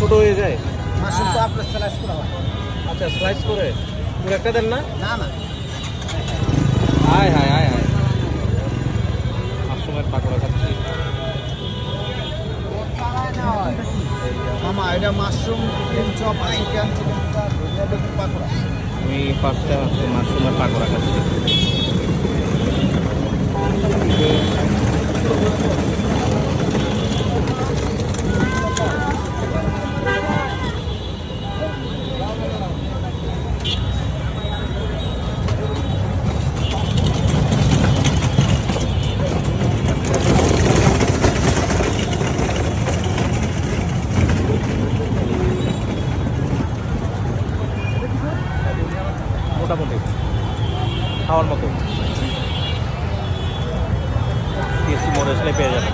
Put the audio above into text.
ছোট হয়ে যায়? মাশরুম তো আপনার স্লাইস করা হয়। আচ্ছা, স্লাইস করে পুরো একটা দেন না? না না, হায় হায় হায় হায়, মাশরুমের পাকোড়া খাচ্ছি। মামা এটা mushroom chicken chop, chicken pakora. আমি ফার্স্ট টাইম আজকে মাশরুমের পাকোড়া খাচ্ছি। মোটামুটি খাওয়ার মতো, টিএসসি মোড় আসলে পেয়ে যাবেন।